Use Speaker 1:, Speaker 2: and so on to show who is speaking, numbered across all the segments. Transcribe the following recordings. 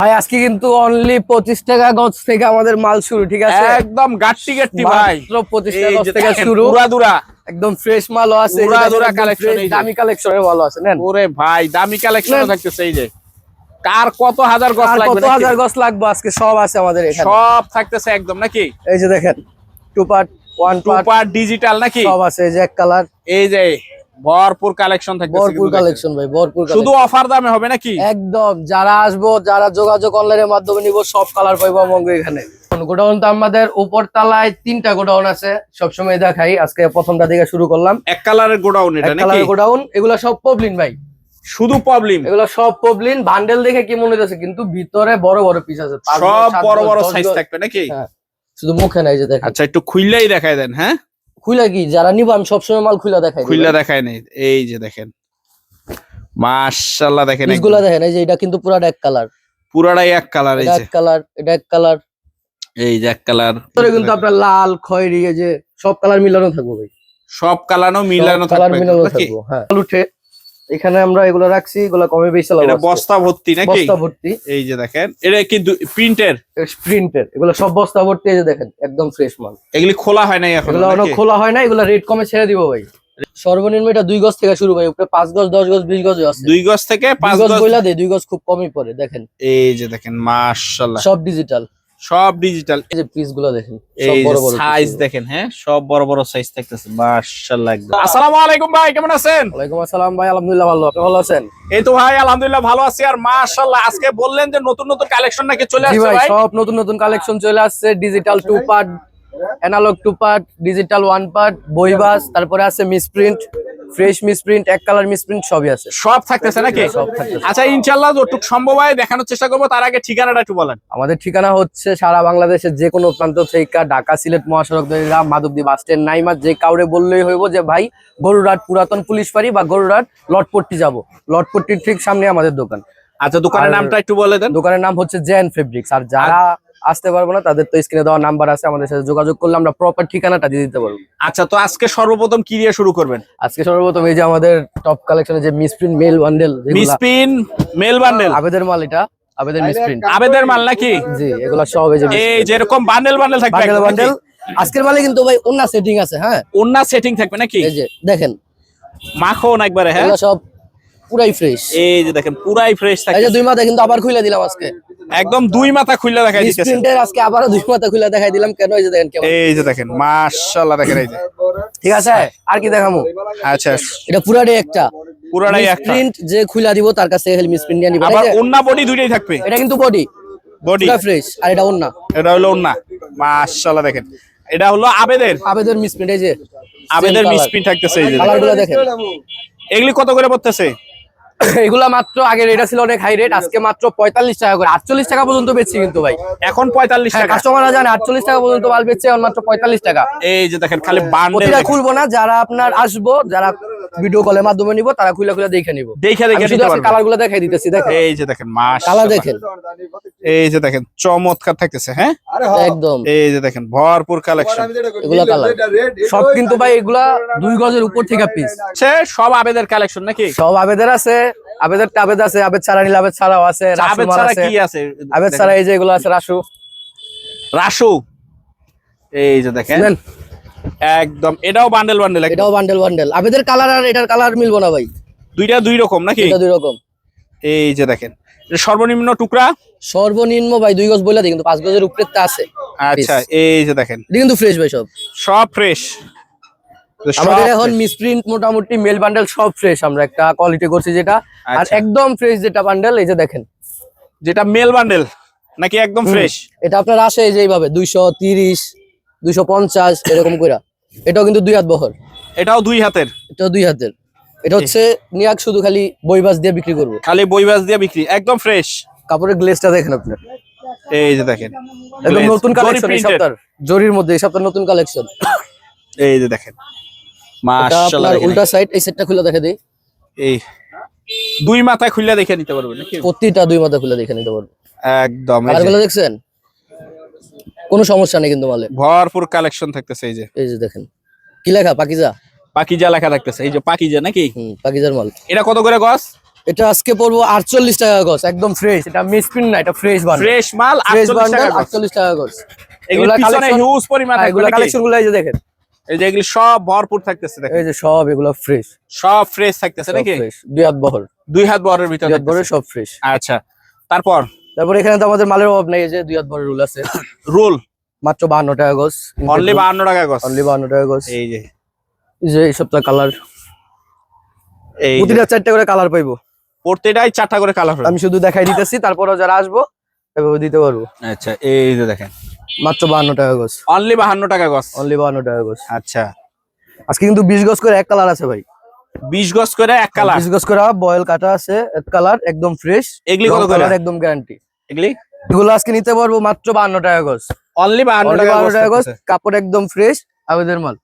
Speaker 1: ভাই আজকে কিন্তু অনলি 25 টাকা গজ থেকে আমাদের মাল শুরু, ঠিক আছে?
Speaker 2: একদম গাট্টি গাট্টি ভাই,
Speaker 1: মাত্র 25 টাকা গজ থেকে শুরু,
Speaker 2: পুরাদুরা
Speaker 1: একদম ফ্রেশ মালও আছে,
Speaker 2: পুরাদুরা কালেকশন,
Speaker 1: দামি কালেকশনের মালও আছে। নেন
Speaker 2: ওরে ভাই, দামি কালেকশন থাকতেছে। এই যে কার কত হাজার গজ
Speaker 1: আর
Speaker 2: লাগবে,
Speaker 1: কত হাজার গজ লাগবে আজকে সব আছে আমাদের এখানে,
Speaker 2: সব থাকতেছে একদম নাকি?
Speaker 1: এই যে দেখেন two part, one
Speaker 2: part digital নাকি?
Speaker 1: সব আছে, এই যে এক কালার,
Speaker 2: এই যে ভরপুর কালেকশন থাকতেছে,
Speaker 1: ভরপুর কালেকশন ভাই, ভরপুর
Speaker 2: শুধু অফার দামে হবে নাকি?
Speaker 1: একদম। যারা আসবো, যারা যোগাযোগ অনলাইনের মাধ্যমে নিব, সব কালার পাইবো আমাদের এখানে। গোডাউন তো আমাদের উপর তলায় 3টা গোডাউন আছে, সবসময় দেখাই। আজকে প্রথমটা দিকে শুরু করলাম,
Speaker 2: এক কালারের গোডাউন এটা নাকি?
Speaker 1: গোডাউন এগুলা সব পবলিন ভাই,
Speaker 2: শুধু প্রবলেম,
Speaker 1: এগুলো সব পবলিন। বান্ডেল দেখে কি মনে হচ্ছে, কিন্তু ভিতরে বড় বড় পিস আছে,
Speaker 2: সব বড় বড় সাইজ থাকবে নাকি?
Speaker 1: হ্যাঁ, শুধু মুখে নাই, যে দেখেন।
Speaker 2: আচ্ছা, একটু খুললেই দেখায় দেন। হ্যাঁ,
Speaker 1: খুলে কি যারা নিব, আমি সবসময় মাল খুলে দেখাই,
Speaker 2: খুললে দেখায় নেই। এই যে দেখেন, মাশাআল্লাহ, দেখেন
Speaker 1: পিসগুলো দেখেন। এই যে এটা কিন্তু পুরাটা এক কালার,
Speaker 2: পুরাটাই এক কালার। এই যে
Speaker 1: এক কালার, এটা এক কালার,
Speaker 2: এই যে এক কালার,
Speaker 1: ভিতরে কিন্তু আপনার লাল খয়েরি, এই যে সব কালার মিলানো থাকবে ভাই,
Speaker 2: সব কালানো মিলানো
Speaker 1: কালার
Speaker 2: থাকবে
Speaker 1: মিলানো
Speaker 2: নাকি?
Speaker 1: থাকবে। হ্যাঁ, উঠে এখানে আমরা এগুলো রাখছি, এগুলো কমে বেশি লাভ।
Speaker 2: এটা বস্তা ভর্তি নাকি?
Speaker 1: বস্তা ভর্তি।
Speaker 2: এই যে দেখেন, এটা কি প্রিন্টের?
Speaker 1: প্রিন্টের, এগুলো সব বস্তা ভর্তি। এই যে দেখেন, একদম ফ্রেশ মাল।
Speaker 2: এগুলি খোলা হয় নাই এখন?
Speaker 1: এগুলো এখনো খোলা হয় না, এগুলো রেট কমে ছেড়ে দিব ভাই। সর্বনিম্ন এটা 2 গজ থেকে শুরু ভাই, উপরে 5 গজ, 10 গজ, 20 গজ আছে।
Speaker 2: 2 গজ থেকে 5 গজ
Speaker 1: বইলা দেয়, 2 গজ খুব কমই পড়ে। দেখেন
Speaker 2: এই যে দেখেন, মাশাআল্লাহ,
Speaker 1: সব ডিজিটাল,
Speaker 2: সব ডিজিটাল।
Speaker 1: এই যে পিস গুলো দেখেন, সব
Speaker 2: এই
Speaker 1: বড়
Speaker 2: যে
Speaker 1: বড়
Speaker 2: সাইজ দেখেন, হ্যাঁ, সব বড় বড় সাইজ থাকতেছে, মাশাআল্লাহ একদম। আসসালামু আলাইকুম ভাই, কেমন আছেন?
Speaker 1: ওয়ালাইকুম আসসালাম ভাই, আলহামদুলিল্লাহ ভালো, আপনি ভালো আছেন?
Speaker 2: এই তো ভাই, আলহামদুলিল্লাহ ভালো আছি। আর মাশাআল্লাহ, আজকে বললেন যে নতুন নতুন কালেকশন নাকি চলে
Speaker 1: জি
Speaker 2: আসছে
Speaker 1: ভাই,
Speaker 2: ভাই?
Speaker 1: সব নতুন নতুন কালেকশন চলে আসছে, digital 2 part, analog 2 part, digital 1 part, বইবাস, তারপরে আছে মিসপ্রিন্ট, ফ্রেশ মিসপ্রিন্ট, এক কালার মিসপ্রিন্ট, সবই আছে।
Speaker 2: সব থাকতেছে নাকি?
Speaker 1: সব থাকতেছে।
Speaker 2: আচ্ছা, ইনশাআল্লাহ যতটুকু সম্ভব হয় দেখানোর চেষ্টা করবো। তার আগে ঠিকানাটা একটু বলেন।
Speaker 1: আমাদের ঠিকানা হচ্ছে সারা বাংলাদেশের যে কোনো প্রান্ত থেকে, ঢাকা সিলেট মহাসড়ক ধরে মাধবদী বাস স্ট্যান্ড নাইমা, যে কাউরে বললেই হইব যে ভাই গরুরাট পুরাতন পুলিশ ফাঁড়ি বা গরুরাট লটপট্টি যাব, লটপট্টির ঠিক সামনে আমাদের দোকান।
Speaker 2: আচ্ছা, দোকানের নামটা একটু বলে দেন।
Speaker 1: দোকানের নাম হচ্ছে জেন ফেব্রিক্স। আর যারা আসতে পারবো না, তাদের তো স্ক্রিনে দেওয়া নাম্বার আছে, আমাদের সাথে যোগাযোগ করলে আমরা প্রপার ঠিকানাটা দিয়ে দিতে পারবো।
Speaker 2: আচ্ছা, তো আজকে সর্বপ্রথম কি দিয়ে শুরু করবেন?
Speaker 1: আজকে সর্বপ্রথম এই যে আমাদের টপ কালেকশনের যে misprint mail bundle,
Speaker 2: misprint mail bundle,
Speaker 1: আবেদের মাল, এটা আবেদের মিসপ্রিন্ট,
Speaker 2: আবেদের মাল নাকি?
Speaker 1: জি, এগুলো সব এই যে
Speaker 2: এই যেরকম বান্ডেল বান্ডেল থাকবে
Speaker 1: বান্ডেল বান্ডেল। আজকের মালে কিন্তু ভাই ওন্না সেটিং আছে। হ্যাঁ,
Speaker 2: ওন্না সেটিং থাকবে নাকি?
Speaker 1: এই যে দেখেন,
Speaker 2: মাখন একবারে। হ্যাঁ,
Speaker 1: এগুলো সব পুরাই ফ্রেশ।
Speaker 2: এই যে দেখেন, পুরাই ফ্রেশ
Speaker 1: এই
Speaker 2: থাকবে।
Speaker 1: যে 2 মাথা কিন্তু আবার খুলে দিলাম আজকে,
Speaker 2: একদম 2 মাথা খুলে দেখাই দিতেছে।
Speaker 1: মিসপ্রিন্টের আজকে আবারও 2 মাথা খুলে দেখাই দিলাম। কেন? এই যে দেখেন কেমন,
Speaker 2: এই যে দেখেন, মাশাআল্লাহ, দেখেন এই যে।
Speaker 1: ঠিক আছে, আর কি দেখামু?
Speaker 2: আচ্ছা,
Speaker 1: এটা পুরাটাই একটা
Speaker 2: পুরাটাই একটা
Speaker 1: মিসপ্রিন্ট, যে খুলে দিব তার কাছে খালি মিসপ্রিন্ট নিয়ে নিবেন।
Speaker 2: আবার ওন্না বডি দুইটাই থাকবে।
Speaker 1: এটা কিন্তু বডি
Speaker 2: বডি
Speaker 1: পুরা ফ্রেশ, আর এটা ওন্না,
Speaker 2: এটা হলো ওন্না। মাশাআল্লাহ, দেখেন, এটা হলো
Speaker 1: আবেদের মিসপ্রিন্ট। এই যে
Speaker 2: আবেদের মিসপ্রিন্ট থাকতেছে। এই যে
Speaker 1: কালারগুলো দেখেন,
Speaker 2: এগুলি কত করে পড়তেছে?
Speaker 1: এগুলা মাত্র, আগের এটা ছিল অনেক হাই রেট, আজকে মাত্র 45 টাকা করে, 48 টাকা পর্যন্ত বেচছি কিন্তু ভাই।
Speaker 2: এখন 45 টাকা।
Speaker 1: কাস্টমাররা জানে 48 টাকা পর্যন্ত মাল বেচছে, এখন মাত্র 45 টাকা।
Speaker 2: এই যে দেখেন, খালি বান্ডেল।
Speaker 1: প্রতিটা খুলবো না, যারা আপনার আসবো, যারা ভিডিও কলের মাধ্যমে নিব, তারা খুলে খুলে দেখে নিব।
Speaker 2: দেখে দেখে নিতে পারবেন।
Speaker 1: কালারগুলো দেখাই দিতেছি, দেখেন
Speaker 2: এই যে দেখেন, মাশাআল্লাহ,
Speaker 1: কালার দেখেন,
Speaker 2: এই যে দেখেন, চমৎকার থাকতেছে। হ্যাঁ,
Speaker 1: একদম
Speaker 2: এই যে দেখেন, ভরপুর কালেকশন।
Speaker 1: এগুলা কালার সব কিন্তু ভাই, এগুলা 2 গজের উপর থেকে পিস,
Speaker 2: সব আবেদের কালেকশন নাকি?
Speaker 1: সব আবেদের আছে, আবেদের আবেদ আছে, আবেদ ছাড়া নিলে আবেদ ছাড়াও আছে,
Speaker 2: আবেদ ছাড়া কি আছে?
Speaker 1: আবেদ ছাড়া এই যে এগুলো আছে, রাসু
Speaker 2: রাসু। এই যে দেখেন, একদম এটাও বান্ডেল বান্ডেল,
Speaker 1: এটাও বান্ডেল বান্ডেল। আবেদের কালার আর এটার কালার মিলবো না ভাই,
Speaker 2: দুইটা দুই রকম নাকি?
Speaker 1: এটা 2 রকম।
Speaker 2: এই যে দেখেন, এটা সর্বনিম্ন টুকরা,
Speaker 1: সর্বনিম্ন ভাই 2 গজ বইলা দিই, কিন্তু 5 গজের উপরে তা আছে।
Speaker 2: আচ্ছা, এই যে দেখেন,
Speaker 1: এটা কিন্তু ফ্রেশ ভাই, সব
Speaker 2: সব ফ্রেশ।
Speaker 1: আমাদের এখন মিসপ্রিন্ট মোটামুটি মেল বান্ডেল সব ফ্রেশ, আমরা একটা কোয়ালিটি করছি যেটা, আর
Speaker 2: আচ্ছা।
Speaker 1: একদম ফ্রেশ যেটা বান্ডেল, এই যে দেখেন,
Speaker 2: যেটা মেল বান্ডেল নাকি একদম ফ্রেশ?
Speaker 1: এটা আপনার আসে এই যে এইভাবে 230 250 এরকম কইরা। এটাও কিন্তু 2 হাত বহর,
Speaker 2: এটাও 2 হাতের,
Speaker 1: এটাও 2 হাতের। এটা হচ্ছে নিয়াক, শুধু খালি বইবাস দিয়ে বিক্রি করবো,
Speaker 2: খালি বইবাস দিয়ে বিক্রি, একদম ফ্রেশ।
Speaker 1: কাপড়ের গ্লেজটা দেখেন আপনার,
Speaker 2: এই যে দেখেন,
Speaker 1: একদম
Speaker 2: glaze,
Speaker 1: নতুন কালেকশন এই
Speaker 2: জরি printed।
Speaker 1: সপ্তাহ, জরির মধ্যে এই সপ্তাহ নতুন কালেকশন।
Speaker 2: এই যে দেখেন,
Speaker 1: এটা
Speaker 2: মাশাআল্লাহ,
Speaker 1: আপনার
Speaker 2: দেখেন,
Speaker 1: উল্টা সাইড, এই সাইডটা খুলে দেখে দেই,
Speaker 2: এই 2 মাথায় খুলে দেখে নিতে পারবেন নাকি?
Speaker 1: প্রতিটা 2 মাথা খুলে দেখে নিতে পারবো।
Speaker 2: একদম,
Speaker 1: আর গুলো দেখছেন, কোনো সমস্যা নেই কিন্তু মালে,
Speaker 2: ভরপুর কালেকশন থাকতেছে। এই যে,
Speaker 1: এই যে দেখেন কি লেখা, পাকিজা,
Speaker 2: পাকিজা লেখা থাকতেছে। এই যে পাকিজা নাকি?
Speaker 1: পাকিজার মাল।
Speaker 2: এটা কত করে গজ?
Speaker 1: এটা আজকে পড়বো 48 টাকা গজ, একদম ফ্রেশ। এটা মিসপ্রিন্ট না, এটা ফ্রেশ বান্ডেল।
Speaker 2: ফ্রেশ মাল
Speaker 1: ফ্রেশ
Speaker 2: 48
Speaker 1: বান্ডেল
Speaker 2: টাকা গজ।
Speaker 1: 48 টাকা গজ।
Speaker 2: এগুলো পিছনে হিউজ পরিমাণ থাকবে
Speaker 1: এগুলা
Speaker 2: নাকি?
Speaker 1: কালেকশন গুলো এই যে দেখেন,
Speaker 2: এই যে এগুলি সব ভরপুর থাকতেছে দেখেন,
Speaker 1: এই যে সব এগুলো ফ্রেশ,
Speaker 2: সব ফ্রেশ থাকতেছে নাকি?
Speaker 1: ফ্রেশ, দুই হাত বহর,
Speaker 2: 2 হাত বরের ভিতরে
Speaker 1: দুই হাত বহরের
Speaker 2: থাকতেছে।
Speaker 1: সব ফ্রেশ।
Speaker 2: আচ্ছা, তারপর
Speaker 1: এখানে তো আমাদের মালের অভাব নেই, এই যে দুই হাত বহরের রুল আছে,
Speaker 2: রোল
Speaker 1: মাত্র 52 টাকা গজ,
Speaker 2: অনলি 52 টাকা গজ।
Speaker 1: অনলি 52 টাকা গজ।
Speaker 2: এই যে
Speaker 1: এই সপ্তাহ কালার
Speaker 2: এই
Speaker 1: প্রতিটা 4টা করে কালার পাইবো,
Speaker 2: প্রত্যেকটাই 4টা করে কালার হবে।
Speaker 1: আমি শুধু দেখাই দিতেছি, তারপরও যারা আসবো এভাবে দিতে পারবো।
Speaker 2: আচ্ছা, এই যে দেখেন
Speaker 1: মাত্র 52 টাকা গজ,
Speaker 2: অনলি 52 টাকা গজ।
Speaker 1: অনলি 52 টাকা গজ।
Speaker 2: আচ্ছা,
Speaker 1: আজকে কিন্তু 20 গজ করে এক কালার আছে ভাই,
Speaker 2: 20 গজ করে এক কালার।
Speaker 1: 20 গজ করে বয়েল কাটা আছে, এক কালার একদম ফ্রেশ।
Speaker 2: এগুলি কত করে?
Speaker 1: একদম গ্যারান্টি।
Speaker 2: এগুলি
Speaker 1: এগুলো আজকে নিতে পারবো মাত্র 52 টাকা গজ,
Speaker 2: অনলি 52 টাকা গজ।
Speaker 1: গজ। কাপড় একদম ফ্রেশ, আবেদের মাল,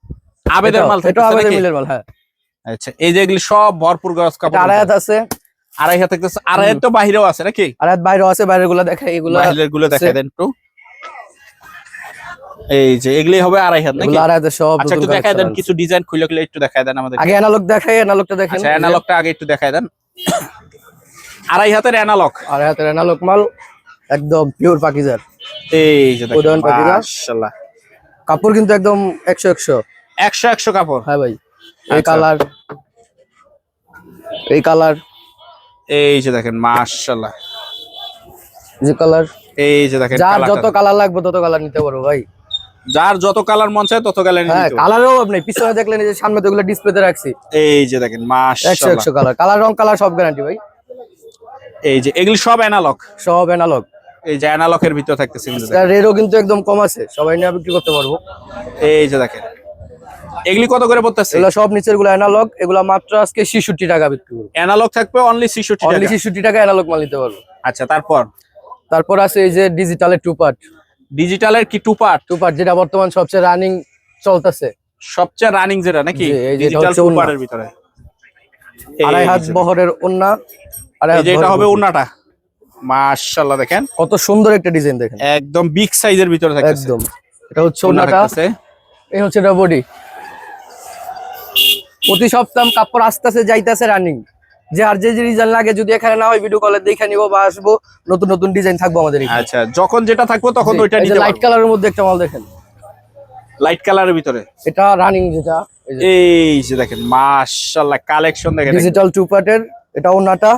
Speaker 2: আবেদের মাল
Speaker 1: এটা
Speaker 2: থাকতেছে
Speaker 1: আবেদের
Speaker 2: নাকি?
Speaker 1: মিলের মাল। হ্যাঁ,
Speaker 2: আচ্ছা, এই যে এগুলি সব ভরপুর গজ কাপড়।
Speaker 1: আড়াই হাত আছে,
Speaker 2: আড়াই হাত থাকতেছে। আড়াই হাত তো বাহিরেও আছে নাকি?
Speaker 1: আড়াই হাত বাইরেও আছে, বাইরের গুলা দেখাই, এগুলা
Speaker 2: বাহিরের গুলো দেখাই দেন একটু। এই যে এগুলি হবে আড়াই হাত নাকি?
Speaker 1: এগুলো আড়াই হাতের সব।
Speaker 2: আচ্ছা, একটু দেখাই দেন, কিছু ডিজাইন খুলে খুলে একটু দেখাই দেন আমাদের।
Speaker 1: আগে অ্যানালগ দেখাই, অ্যানালগটা দেখেন।
Speaker 2: আচ্ছা, অ্যানালগটা আগে একটু দেখাই দেন। আড়াই হাতের অ্যানালগ,
Speaker 1: আড়াই হাতের অ্যানালগ মাল, একদম পিওর পাকিজার।
Speaker 2: এই যে দেখেন,
Speaker 1: উদাহরণ পাকিজা।
Speaker 2: মাশাআল্লাহ,
Speaker 1: কাপড় কিন্তু একদম 100
Speaker 2: 100 কাপড়।
Speaker 1: হ্যাঁ ভাই, এই
Speaker 2: আচ্ছা।
Speaker 1: কালার, এই কালার,
Speaker 2: এই যে দেখেন মাশাআল্লাহ,
Speaker 1: যে কালার,
Speaker 2: এই যে দেখেন
Speaker 1: যার
Speaker 2: কালারটা।
Speaker 1: যত কালার লাগবে তত কালার নিতে পারবো ভাই।
Speaker 2: যার যত কালার মন চায় তত কালার নিতে
Speaker 1: হ্যাঁ,
Speaker 2: হবে।
Speaker 1: কালারও আপনি পিছনে দেখলেন, এই যে সামনে তো এগুলো ডিসপ্লেতে রাখছি,
Speaker 2: এই যে দেখেন
Speaker 1: 100
Speaker 2: মাশাআল্লাহ,
Speaker 1: কালার, কালার রং কালার সব গ্যারান্টি ভাই,
Speaker 2: এই যে এগুলি সব অ্যানালগ,
Speaker 1: সব অ্যানালগ।
Speaker 2: এই যে অ্যানালগের ভিতর থাকতেছে কিন্তু দেখেন।
Speaker 1: রেটও কিন্তু একদম কম আছে, সবাই নিয়ে বিক্রি করতে পারবো।
Speaker 2: এই যে দেখেন, এগুলি কত করে পড়তেছে?
Speaker 1: এগুলো সব নিচের গুলো অ্যানালগ, এগুলো মাত্র আজকে 66 টাকা বিক্রি করবো,
Speaker 2: অ্যানালগ থাকবে অনলি 66
Speaker 1: অনলি
Speaker 2: টাকা।
Speaker 1: 66 টাকা অ্যানালগ মাল নিতে পারবো।
Speaker 2: আচ্ছা, তারপর
Speaker 1: আছে এই যে ডিজিটালের টু পার্ট,
Speaker 2: ডিজিটালের কি টু পার্ট?
Speaker 1: টু পার্ট যেটা বর্তমান সবচেয়ে রানিং চলতেছে,
Speaker 2: সবচেয়ে রানিং যেটা নাকি?
Speaker 1: জি, এই যে এটা
Speaker 2: ডিজিটাল
Speaker 1: হচ্ছে
Speaker 2: টু
Speaker 1: ওড়না।
Speaker 2: পার্টের ভিতরে
Speaker 1: আড়াই হাত বহরের ওন্না,
Speaker 2: এই যে এটা হবে ওড়নাটা। মাশাআল্লাহ, দেখেন
Speaker 1: কত সুন্দর একটা ডিজাইন, দেখেন
Speaker 2: একদম বিগ সাইজের ভিতরে থাকতেছে।
Speaker 1: একদম। এটা হচ্ছে
Speaker 2: ওড়না
Speaker 1: ওন্নাটা,
Speaker 2: থাকতেছে।
Speaker 1: এই হচ্ছে এটা বডি। প্রতি সপ্তাহ কাপড় আস্তে আস্তে যাইতেছে রানিং, যে আর যে ডিজাইন লাগে যদি এখানে না হয় ভিডিও কলে দেখে নিবো বা আসবো, নতুন নতুন ডিজাইন থাকবো আমাদের এখানে।
Speaker 2: আচ্ছা, যখন যেটা থাকবে তখন ওইটা নিতে
Speaker 1: লাইট
Speaker 2: পারবো।
Speaker 1: কালারের মধ্যে একটা মাল দেখেন,
Speaker 2: লাইট কালারের ভিতরে
Speaker 1: এটা রানিং যেটা,
Speaker 2: এই যে দেখেন মাশাআল্লাহ, কালেকশন দেখেন
Speaker 1: ডিজিটাল টু পার্টের। এটা ওন্নাটা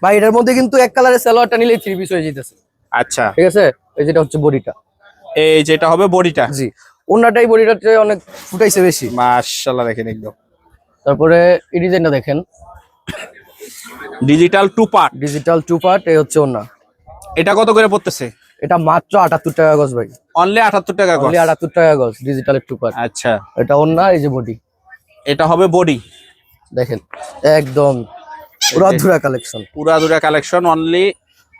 Speaker 1: ভাই, এটার মধ্যে কিন্তু এক কালারের সালোয়ারটা নিলেই 3 পিস হয়ে যেতেছে।
Speaker 2: আচ্ছা,
Speaker 1: ঠিক আছে, এই যেটা হচ্ছে বডিটা,
Speaker 2: এই যেটা হবে বডিটা।
Speaker 1: জি, ওন্নাটাই বডিটাতে অনেক ফুটাইছে বেশি।
Speaker 2: মাশাআল্লাহ, দেখেন একদম।
Speaker 1: তারপরে এই ডিজাইনটা দেখেন,
Speaker 2: digital two part,
Speaker 1: digital two part, এই হচ্ছে ওন্না।
Speaker 2: এটা কত করে পড়তেছে?
Speaker 1: এটা মাত্র 78 টাকা গজ ভাই,
Speaker 2: অনলি 78 টাকা গজ।
Speaker 1: অনলি 78 টাকা গজ, ডিজিটালের টু পার্ট।
Speaker 2: আচ্ছা,
Speaker 1: এটা ওন্না, এই যে বডি,
Speaker 2: এটা হবে বডি।
Speaker 1: দেখেন একদম পুরাধুরা কালেকশন,
Speaker 2: পুরাদুরা কালেকশন, অনলি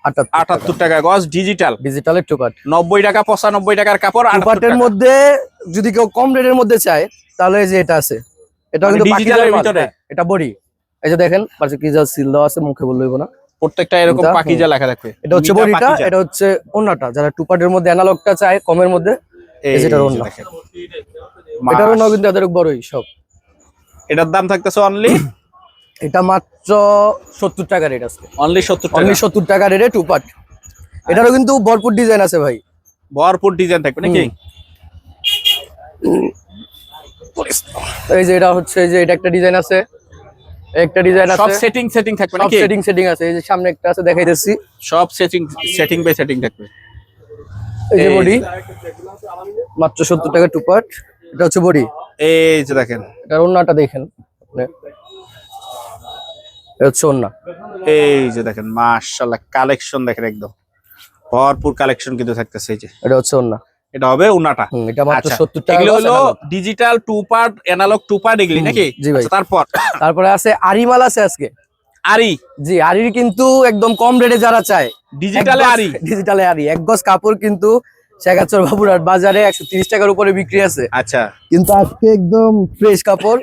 Speaker 2: 78 টাকা গজ, ডিজিটাল।
Speaker 1: ডিজিটালের two part.
Speaker 2: 90 টাকা 95 টাকার কাপড়,
Speaker 1: টু
Speaker 2: 78
Speaker 1: পার্টের
Speaker 2: টাকা।
Speaker 1: মধ্যে যদি কেউ কম রেটের মধ্যে চায় তাহলে এই যে এটা আছে, এটা
Speaker 2: মানে
Speaker 1: কিন্তু
Speaker 2: ডিজিটালের
Speaker 1: পাকিজার মাল,
Speaker 2: ভিতরে।
Speaker 1: হ্যাঁ, এটা বডি। এই যে দেখেন পাশে কি যা সিল দেওয়া আছে, মুখে বললেই না,
Speaker 2: প্রত্যেকটা এরকম
Speaker 1: এটা,
Speaker 2: পাকিজা লেখা থাকবে।
Speaker 1: এটা হচ্ছে
Speaker 2: মিটা
Speaker 1: বডিটা,
Speaker 2: পাকিজা।
Speaker 1: এটা হচ্ছে ওন্নাটা। যারা টু পার্টের মধ্যে অ্যানালগটা চায় কমের মধ্যে,
Speaker 2: এই
Speaker 1: এই যেটা
Speaker 2: যে
Speaker 1: ওন্না,
Speaker 2: দেখেন।
Speaker 1: এটার ওন্না কিন্তু এদের বড়ই সব।
Speaker 2: এটার দাম থাকতেছে অনলি
Speaker 1: এটা মাত্র 70 টাকা রেট আছে,
Speaker 2: অনলি 70 টাকা।
Speaker 1: অনলি 70 টাকা রেটে টু পার্ট। এটারও কিন্তু ভরপুর ডিজাইন আছে ভাই,
Speaker 2: ভরপুর ডিজাইন থাকবে নাকি?
Speaker 1: এই যে এটা হচ্ছে, এই যে এটা একটা ডিজাইন আছে, একটা ডিজাইন
Speaker 2: সব
Speaker 1: আছে,
Speaker 2: সেটিং থাকবে
Speaker 1: সব
Speaker 2: নাকি?
Speaker 1: সেটিং আছে। এই যে সামনে একটা আছে দেখাইতেছি,
Speaker 2: সব সেটিং বাই সেটিং থাকবে।
Speaker 1: এই যে
Speaker 2: এই
Speaker 1: বডি, মাত্র 70 টাকা টু পার্ট। এটা হচ্ছে বডি,
Speaker 2: এই যে দেখেন,
Speaker 1: এটার ওন্নাটা দেখেন আপনি, এটা হচ্ছে ওন্না।
Speaker 2: এই যে দেখেন মাশাআল্লাহ, কালেকশন দেখেন একদম ভরপুর কালেকশন কিন্তু থাকতেছে। এই যে
Speaker 1: এটা হচ্ছে ওন্না,
Speaker 2: এটা হবে উনাটা।
Speaker 1: এটা মাত্র
Speaker 2: আচ্ছা,
Speaker 1: 70 টাকা
Speaker 2: এগুলো
Speaker 1: গজ,
Speaker 2: হলো
Speaker 1: analog।
Speaker 2: Digital two part, analog two part এগুলি নাকি?
Speaker 1: জি ভাই।
Speaker 2: আচ্ছা, তারপর
Speaker 1: তারপরে আছে আরি মাল আছে আজকে,
Speaker 2: আরি,
Speaker 1: জি, আরির কিন্তু একদম কম রেটে যারা চায়,
Speaker 2: ডিজিটালে আরি।
Speaker 1: ডিজিটালে আরি এক গজ কাপড় কিন্তু শেখাচর বাবুরার বাজারে 130 টাকার উপরে বিক্রি আছে,
Speaker 2: আচ্ছা,
Speaker 1: কিন্তু আজকে একদম ফ্রেশ কাপড়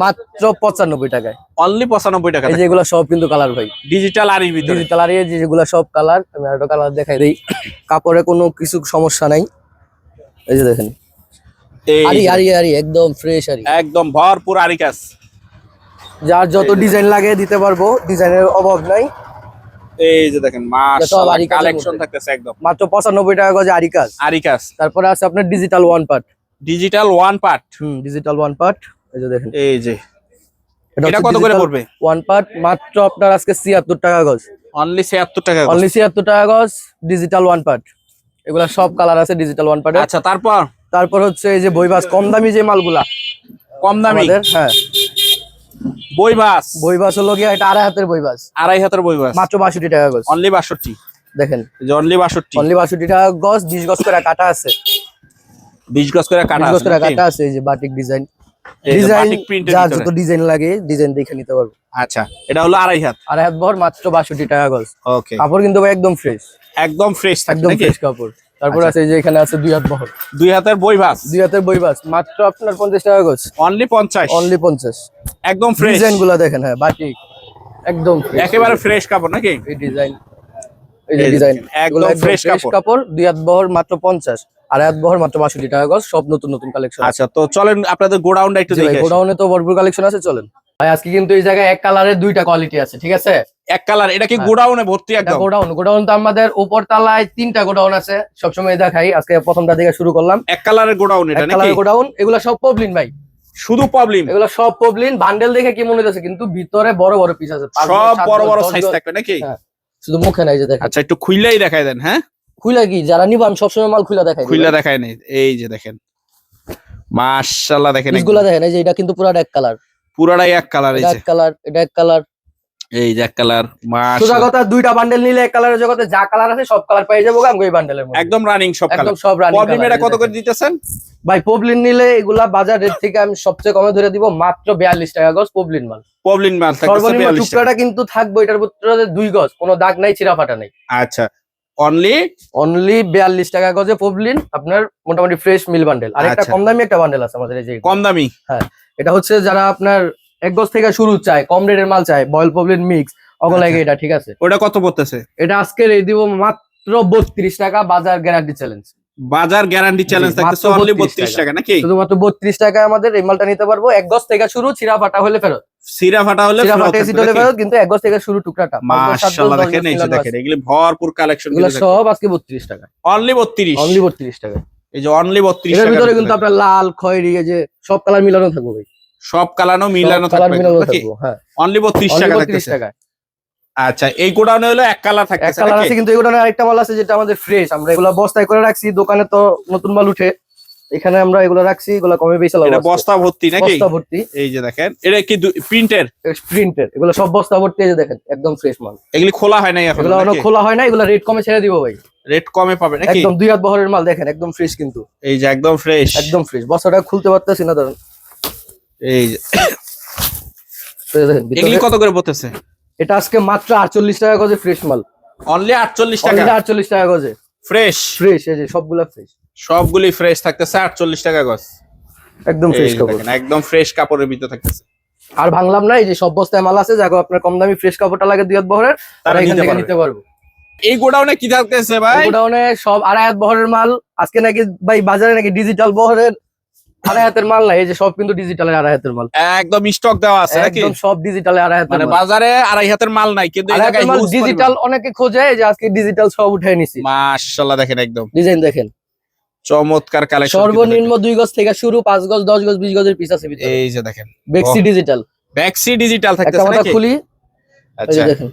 Speaker 1: মাত্র 95 টাকায়।
Speaker 2: অনলি 95 টাকা।
Speaker 1: এই যেগুলো সব কিন্তু কালার ভাই,
Speaker 2: ডিজিটাল আরির ভিতরে।
Speaker 1: ডিজিটাল আরি, যেগুলো সব কালার, আমি আরেকটা কালার দেখাই দেই, কাপড়ে কোনো কিছু সমস্যা নাই। এই যে দেখেন
Speaker 2: এই
Speaker 1: আরি
Speaker 2: যে
Speaker 1: আরি আরি একদম ফ্রেশ আরি,
Speaker 2: একদম ভরপুর আরি কাজ।
Speaker 1: যার যত ডিজাইন লাগে দিতে পারবো, ডিজাইনের অভাব নাই।
Speaker 2: এই যে দেখেন মাশাআল্লাহ
Speaker 1: আরি কাজের
Speaker 2: কালেকশন
Speaker 1: মধ্যে।
Speaker 2: থাকতেছে একদম
Speaker 1: মাত্র 95 টাকা গজে আরি কাজ।
Speaker 2: আরি কাজ।
Speaker 1: তারপরে আছে আপনার digital one part.
Speaker 2: Digital one part.
Speaker 1: Digital one part, এই যে দেখেন।
Speaker 2: এই যে এটা কত করে পড়বে?
Speaker 1: ওয়ান পার্ট মাত্র আপনার আজকে 76 টাকা গজ।
Speaker 2: অনলি 76 টাকা গজ।
Speaker 1: অনলি 76 টাকা গজ ডিজিটাল ওয়ান পার্ট। এগুলা সব কালার আছে ডিজিটাল ওয়ান পার্টে।
Speaker 2: আচ্ছা তারপর
Speaker 1: হচ্ছে এই যে বইবাস কম দামি যে মালগুলা,
Speaker 2: কম দামি
Speaker 1: আমাদের হ্যাঁ বইবাস হলো গিয়া এটা আড়াই হাতের বইবাস।
Speaker 2: আড়াই হাতের বইবাস
Speaker 1: মাত্র 62 টাকা গজ।
Speaker 2: অনলি 62।
Speaker 1: দেখেন
Speaker 2: এই যে অনলি 62।
Speaker 1: অনলি 62 টাকা গজ, 20 গজ করে কাটা আছে।
Speaker 2: 20 গজ করে কাটা
Speaker 1: 20 গজ
Speaker 2: আছে
Speaker 1: করে
Speaker 2: নাকি?
Speaker 1: কাটা আছে। এই যে বাটিক ডিজাইন,
Speaker 2: এই যে
Speaker 1: ডিজাইন
Speaker 2: বাটিক প্রিন্টের
Speaker 1: যার
Speaker 2: ভিতরে।
Speaker 1: যত ডিজাইন লাগে ডিজাইন দেখে নিতে পারবো।
Speaker 2: আচ্ছা এটা হলো আড়াই হাত।
Speaker 1: আড়াই হাত বহর মাত্র 62 টাকা গজ।
Speaker 2: ওকে
Speaker 1: কাপড় কিন্তু ভাই একদম ফ্রেশ,
Speaker 2: একদম ফ্রেশ থাকবে
Speaker 1: একদম
Speaker 2: নাকি?
Speaker 1: ফ্রেশ কাপড়। তারপর
Speaker 2: আচ্ছা।
Speaker 1: আছে এই যে এখানে আছে 2 হাত বহর,
Speaker 2: 2 হাতের বইবাস
Speaker 1: 2 হাতের বইবাস মাত্র আপনার 50 টাকা গজ।
Speaker 2: অনলি 50।
Speaker 1: অনলি 50।
Speaker 2: একদম ফ্রেশ
Speaker 1: ডিজাইন গুলা দেখেন, হ্যাঁ বাটিক একদম fresh।
Speaker 2: একেবারে ফ্রেশ কাপড় নাকি?
Speaker 1: এই ডিজাইন, এই যে
Speaker 2: এই যে
Speaker 1: ডিজাইন
Speaker 2: দেখেন, একদম fresh
Speaker 1: কাপড়। 2 হাত বহর মাত্র 50, আড়াই হাত বহর মাত্র 62 টাকা গজ। সব নতুন নতুন কালেকশন।
Speaker 2: আচ্ছা তো চলেন আপনাদের গোডাউনটা একটু দেখে আসি।
Speaker 1: গোডাউনে তো ভরপুর কালেকশন আছে, চলেন ভাই। আজকে কিন্তু এই জায়গায় এক কালারের দুইটা কোয়ালিটি আছে, ঠিক আছে?
Speaker 2: এক কালার, এটা কি
Speaker 1: হ্যাঁ।
Speaker 2: গোডাউনে ভর্তি একদম?
Speaker 1: গোডাউন তো আমাদের উপর তলায় 3টা গোডাউন আছে, সবসময় দেখাই। আজকে প্রথমটা থেকে শুরু করলাম।
Speaker 2: এক কালারের গোডাউন এটা
Speaker 1: এক
Speaker 2: নাকি?
Speaker 1: কালারের গোডাউন, এগুলা সব পবলিন ভাই,
Speaker 2: শুধু প্রবলেম?
Speaker 1: এগুলা সব পবলিন। বান্ডেল দেখে কি মনে হচ্ছে, কিন্তু ভিতরে বড় বড় পিস আছে, 5
Speaker 2: সব
Speaker 1: গজ, 7
Speaker 2: বড়
Speaker 1: গজ,
Speaker 2: বড়
Speaker 1: 10
Speaker 2: সাইজ
Speaker 1: গজ।
Speaker 2: থাকবে নাকি?
Speaker 1: হ্যাঁ, শুধু মুখে নাই যে দেখেন।
Speaker 2: আচ্ছা একটু খুইলাই দেখাই দেন। হ্যাঁ
Speaker 1: খুইলা কি যারা নিব আমি সবসময় মাল খুইলা দেখাই।
Speaker 2: খুইলা দেখাই নেই। এই যে দেখেন মাশাআল্লাহ দেখেন
Speaker 1: পিসগুলা দেখেন। এই যে এটা কিন্তু পুরো এক কালার,
Speaker 2: পুরাটাই এক কালার। এই
Speaker 1: এটা
Speaker 2: যে
Speaker 1: এক কালার, এটা এক কালার।
Speaker 2: এই যে এক কালার
Speaker 1: সোজা
Speaker 2: মাশাআল্লাহ
Speaker 1: কথা, দুইটা বান্ডেল নিলে এক কালারের জগতে যা কালার আছে সব কালার পেয়ে যাবো আমি ওই বান্ডেলের মধ্যে।
Speaker 2: একদম রানিং সব কালার।
Speaker 1: একদম সব রানিং
Speaker 2: প্রবলেম
Speaker 1: কালার।
Speaker 2: এটা কত করে দিতেছেন
Speaker 1: ভাই পবলিন নিলে এগুলা বাজার রেট থেকে আমি সবচেয়ে কমে ধরে দিব, মাত্র 42 টাকা গজ পবলিন মাল।
Speaker 2: প্রবলেম মাল থাকতেছে
Speaker 1: সর্বনিম্ন
Speaker 2: 42 টাকা।
Speaker 1: টুকরাটা কিন্তু থাকবে এটার ভিতরে 2 গজ, কোনো দাগ নাই, ছিঁড়া ফাটা নাই।
Speaker 2: আচ্ছা অনলি
Speaker 1: 42 টাকা গজে পবলিন, আপনার মোটামুটি ফ্রেশ মিল বান্ডেল। আর একটা
Speaker 2: আচ্ছা।
Speaker 1: কম দামি একটা বান্ডেল আছে আমাদের, এই যে
Speaker 2: কম দামি।
Speaker 1: এটা হচ্ছে যারা আপনার 1 গজ থেকে শুরু চায়, কম রেটের মাল চায়, বয়েল পবলিন মিক্স অগলাইগে এটা, ঠিক আছে?
Speaker 2: ওটা কত পড়তেছে?
Speaker 1: এটা আজকে রেট দিব মাত্র 32 টাকা, বাজার গ্যারান্টি চ্যালেঞ্জ।
Speaker 2: বাজার গ্যারান্টি চ্যালেঞ্জ
Speaker 1: জি,
Speaker 2: থাকতেছে
Speaker 1: মাত্র
Speaker 2: অনলি
Speaker 1: 32
Speaker 2: 32 টাকা নাকি?
Speaker 1: শুধুমাত্র 32 টাকায় আমাদের এই মালটা নিতে পারবো। 1 গজ থেকে শুরু, ছিঁড়া ফাটা হলে ফেরত।
Speaker 2: সিরা ফাটা হলে
Speaker 1: ছিঁড়া
Speaker 2: ফেরত
Speaker 1: ফাটা
Speaker 2: থাকবে
Speaker 1: এসিড হলে
Speaker 2: নাকি?
Speaker 1: ফেরত, কিন্তু 1 গজ থেকে শুরু টুকরাটা। 5 গজ, 7 গজ,
Speaker 2: মাশাআল্লাহ
Speaker 1: 10
Speaker 2: দেখেন
Speaker 1: গজ
Speaker 2: এই যে
Speaker 1: মিলানো
Speaker 2: দেখেন
Speaker 1: আছে।
Speaker 2: এগুলি ভরপুর কালেকশন
Speaker 1: এগুলো সব আজকে 32 টাকা।
Speaker 2: অনলি 32।
Speaker 1: অনলি 32 টাকা।
Speaker 2: এই যে অনলি 32
Speaker 1: এর
Speaker 2: টাকা।
Speaker 1: ভিতরে কিন্তু আপনার লাল, খয়েরি, এই যে সব কালার মিলানো থাকবে ভাই।
Speaker 2: সব কালানো মিলানো
Speaker 1: সব কালার
Speaker 2: থাকবে
Speaker 1: মিলানো
Speaker 2: নাকি?
Speaker 1: থাকবে, হ্যাঁ।
Speaker 2: অনলি 32
Speaker 1: অনলি
Speaker 2: টাকা
Speaker 1: 32
Speaker 2: থাকতেছে।
Speaker 1: টাকা।
Speaker 2: আচ্ছা এই গোডাউনে হলো এক কালার
Speaker 1: এক
Speaker 2: থাকতেছে
Speaker 1: কালার
Speaker 2: নাকি?
Speaker 1: আছে, কিন্তু এগুলো আরেকটা মাল আছে যেটা আমাদের ফ্রেশ। আমরা এগুলো বস্তায় করে রাখছি, দোকানে তো নতুন মাল উঠে, এখানে আমরা এগুলো রাখছি, এগুলো কমে বেশি
Speaker 2: এটা বস্তা ভর্তি নাকি?
Speaker 1: বস্তা ভর্তি।
Speaker 2: এই যে দেখেন এটা কি প্রিন্টের?
Speaker 1: প্রিন্টের, এগুলো সব বস্তা ভর্তি। এই যে দেখেন একদম ফ্রেশ মাল।
Speaker 2: এগুলি খোলা হয় নাই এখন
Speaker 1: এগুলো এখনো
Speaker 2: নাকি?
Speaker 1: খোলা হয় না, এগুলো রেট কমে ছেড়ে দিব ভাই।
Speaker 2: রেট কমে পাবে নাকি?
Speaker 1: একদম 2 হাত বহরের মাল, দেখেন একদম ফ্রেশ কিন্তু।
Speaker 2: এই যে একদম ফ্রেশ।
Speaker 1: একদম ফ্রেশ, বস্তাটা খুলতে পারতেছি না, ধরেন।
Speaker 2: এই যে
Speaker 1: তো এই দেখেন ভিতরে।
Speaker 2: এগুলি কত করে পড়তেছে?
Speaker 1: এটা আজকে মাত্র 48 টাকা গজে ফ্রেশ মাল।
Speaker 2: অনলি 48 টাকা।
Speaker 1: Only 48 টাকা গজে
Speaker 2: ফ্রেশ।
Speaker 1: ফ্রেশ, এই যে সবগুলা ফ্রেশ,
Speaker 2: সবগুলি ফ্রেশ থাকতেছে 48 টাকা গজ।
Speaker 1: একদম
Speaker 2: এই
Speaker 1: ফ্রেশ
Speaker 2: যে
Speaker 1: কাপড়।
Speaker 2: দেখেন একদম ফ্রেশ কাপড়ের ভিতরে থাকতেছে।
Speaker 1: আর ভাঙলাম না, এই যে সব বস্তায় মাল আছে, যাকে আপনার কম দামি ফ্রেশ কাপড়টা লাগে 2 হাত বহরের,
Speaker 2: তারা
Speaker 1: তারা এখান
Speaker 2: নিতে
Speaker 1: থেকে
Speaker 2: পারবে।
Speaker 1: নিতে পারবো।
Speaker 2: এই গোডাউনে কি থাকতেছে ভাই?
Speaker 1: গোডাউনে সব আড়াই হাত বহরের মাল। আজকে নাকি ভাই বাজারে নাকি ডিজিটাল বহরের আড়াই হাতের মাল নাই, এই যে সব কিন্তু ডিজিটালের আড়াই হাতের মাল।
Speaker 2: একদম স্টক দেওয়া আছে নাকি?
Speaker 1: একদম সব ডিজিটালের আড়াই হাতের
Speaker 2: মানে
Speaker 1: মাল।
Speaker 2: বাজারে আড়াই হাতের মাল নাই কিন্তু এই
Speaker 1: আড়াই
Speaker 2: জায়গায়
Speaker 1: হাতের মাল
Speaker 2: হিউজ
Speaker 1: ডিজিটাল অনেকে খোঁজে, এই যে আজকে ডিজিটাল সব উঠাই নিছি।
Speaker 2: মাশাআল্লাহ দেখেন একদম
Speaker 1: ডিজাইন দেখেন,
Speaker 2: চমৎকার কালেকশন।
Speaker 1: সর্বনিম্ন 2 গজ থেকে শুরু, 5 গজ, 10 গজ, 20 গজের পিস আছে ভিতরে।
Speaker 2: এই যে দেখেন
Speaker 1: বেক্সি ডিজিটাল,
Speaker 2: ব্যাক্সি ডিজিটাল
Speaker 1: একটা
Speaker 2: থাকতেছে
Speaker 1: মাথা
Speaker 2: নাকি?
Speaker 1: খুলি, এই
Speaker 2: আচ্ছা
Speaker 1: যে দেখেন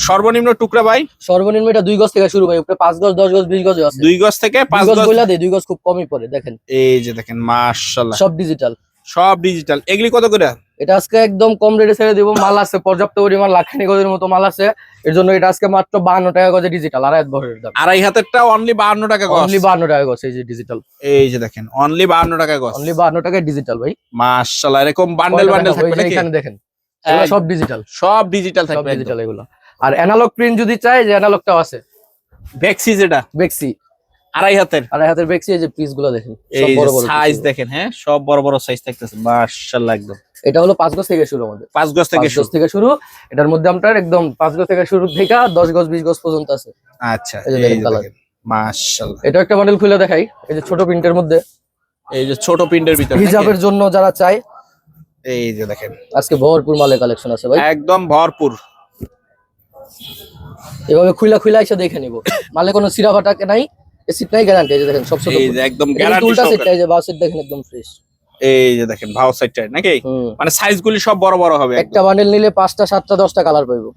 Speaker 2: সর্বনিম্ন টুকরা ভাই
Speaker 1: সর্বনিম্ন এটা 2 গজ থেকে শুরু ভাই, উপরে 5 গজ, 10 গজ, 20 গজ আছে।
Speaker 2: 2 গজ থেকে
Speaker 1: 5
Speaker 2: 5
Speaker 1: গজ
Speaker 2: গজ।
Speaker 1: বইলা দেই, 2 গজ খুব কমই পড়ে, দেখেন
Speaker 2: এই যে দেখেন মাশাআল্লাহ
Speaker 1: সব ডিজিটাল।
Speaker 2: সব ডিজিটাল। এগুলি কত করে?
Speaker 1: এটা আজকে একদম কম রেটে ছেড়ে দিব। মাল আছে পর্যাপ্ত পরিমাণ, লাখানি গজের মতো মাল আছে, এর জন্য এটা আজকে মাত্র 52 টাকা গজে ডিজিটাল, আড়াই হাত বহরের দাম।
Speaker 2: আড়াই হাতেরটা অনলি 52 টাকা গজ।
Speaker 1: অনলি 52 টাকা গজ, এই যে ডিজিটাল।
Speaker 2: এই যে দেখেন অনলি 52 টাকা গজ।
Speaker 1: অনলি 52 টাকায় ডিজিটাল ভাই।
Speaker 2: মাশাআল্লাহ এরকম বান্ডেল বান্ডেল থাকবে নাকি?
Speaker 1: এখানে দেখেন এগুলো সব ডিজিটাল,
Speaker 2: সব ডিজিটাল
Speaker 1: সব
Speaker 2: থাকবে একদম।
Speaker 1: ডিজিটাল এগুলো। আর অ্যানালগ প্রিন্ট যদি চাই, যে অ্যানালগটাও আছে,
Speaker 2: ভেক্সি যেটা
Speaker 1: বেক্সি
Speaker 2: আড়াই হাতের।
Speaker 1: আড়াই হাতের বেক্সি, এই যে পিস গুলো দেখেন সব
Speaker 2: এই
Speaker 1: বড় বড়
Speaker 2: সাইজ
Speaker 1: piece।
Speaker 2: দেখেন, হ্যাঁ সব বড় বড় সাইজ থাকতেছে মাশাআল্লাহ একদম।
Speaker 1: এটা হলো 5 গজ থেকে শুরু আমাদের,
Speaker 2: 5 গজ থেকে
Speaker 1: 5 গজ থেকে শুরু। এটার মধ্যে আপনার একদম 5 গজ থেকে শুরু থেকে 10 গজ, 20 গজ পর্যন্ত আছে।
Speaker 2: আচ্ছা
Speaker 1: এই যে
Speaker 2: এই
Speaker 1: দেখেন
Speaker 2: যে
Speaker 1: কালার।
Speaker 2: দেখেন মাশাআল্লাহ।
Speaker 1: এটা একটা মডেল খুলে দেখাই, এই যে ছোট প্রিন্টের মধ্যে,
Speaker 2: এই যে ছোট প্রিন্টের ভিতরে নাকি?
Speaker 1: হিজাবের জন্য যারা চায়,
Speaker 2: এই যে দেখেন
Speaker 1: আজকে ভরপুর মালের কালেকশন আছে ভাই,
Speaker 2: একদম ভরপুর।
Speaker 1: এভাবে খুইলা খুইলা এসে দেখে নিব। মালে কোনো সিরা ফাটা নাই, এসিড নাই, গ্যারান্টি। এই যে দেখেন সবচেয়ে
Speaker 2: এই যে একদম গ্যারান্টি
Speaker 1: উল্টা সেটটা, এই যে বাউ সেট দেখেন একদম ফ্রেশ।
Speaker 2: এই যে দেখেন ভাও সাইডটা নাকি, মানে সাইজগুলি সব বড় বড় হবে
Speaker 1: একটা বান্ডেল নিলে 5টা 7টা 10টা কালার পাইবো।